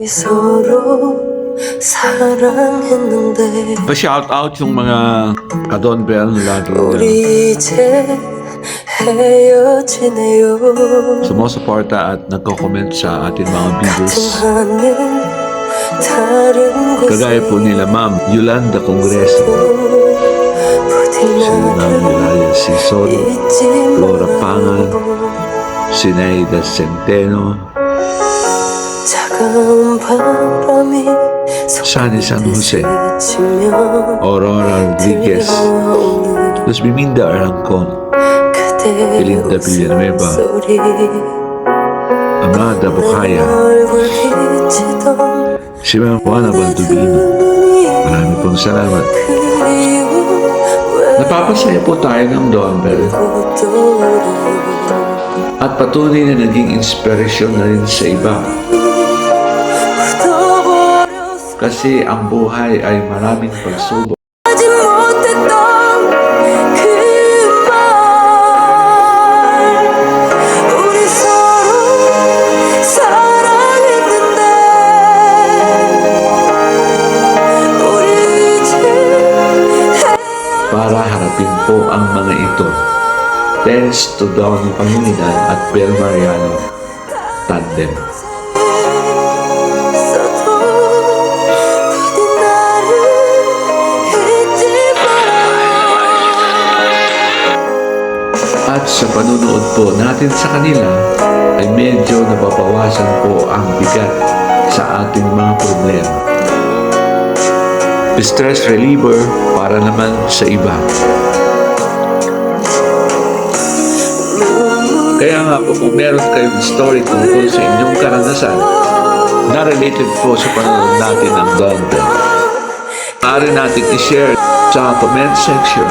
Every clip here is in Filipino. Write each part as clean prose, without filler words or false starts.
서로 사랑했는데 Pa-shout out yung mga ka-Don Bell lagi 우리 이제 헤어지네요. sumusuporta at nagko-comment sa ating mga 같은 videos. 하늘 다른 Kagaya po 곳에 nila Ma'am Yolanda Congreso, 부디 si Ma'am 나를 Eulalia Sison, 잊지 Laura Pangan, 말고 si Naida Centeno, 차가운 바람이 Sunny San Jose, 스치면 Aurora Rodriguez, 들려오는 Luz Biminda Arangcon, 그대 Belinda Villanueva, 웃음소리 Amada Bukaya, 얼굴 비치던 si Ma'am Juana Baldubino. Marami pong salamat. Napapasaya po tayo ng Don Bell at patuloy na naging inspirasyon na rin sa iba. Kasi ang buhay ay maraming pagsubok. Para harapin po ang mga ito. Thanks to Don Pangilinan at Bel Mariano Tandem. At sa panunood po natin sa kanila ay medyo nababawasan po ang bigat sa ating mga problema. Stress reliever para naman sa iba. Kaya nga po kung meron kayong story tungkol sa inyong karanasan na related po sa panonood natin ng Don Bell, maaari natin i-share sa comment section.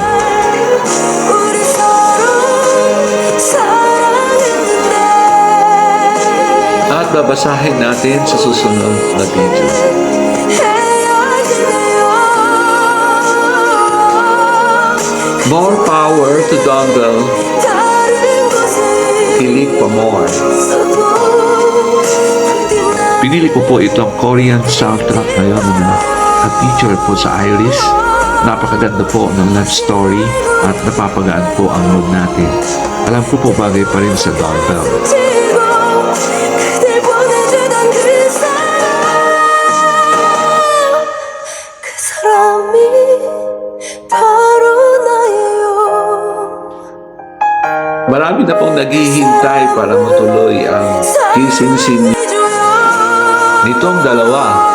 At babasahin natin sa susunod na video. More power to Don Bell. Kilig pa more. Pinili ko po itong Korean soundtrack ngayon na na-feature po sa Iris. Napakaganda po ng love story at napapagaan po ang mood natin. Alam ko po bagay pa rin sa Don Bell. Marami na pong naghihintay para matuloy ang kissing scene nitong dalawa.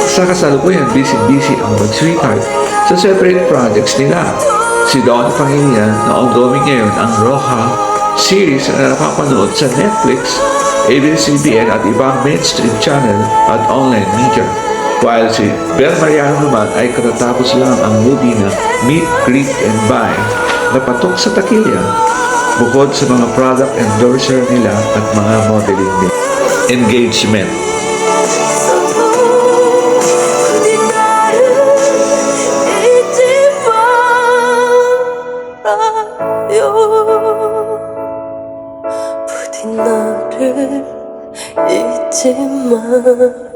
Sa kasalukuyan, busy-busy ang mag-sweetheart sa separate projects nila. Si Don Pangilinan na ongoing ngayon ang Roja series na napapanood sa Netflix, ABS-CBN at ibang mainstream channel at online media. While si Bel Mariano naman ay katatapos lang ang movie na Meet, Greet, and Buy na patok sa takilya bukod sa mga product endorser nila at mga modeling engagement. 부디 나를 잊지 마라.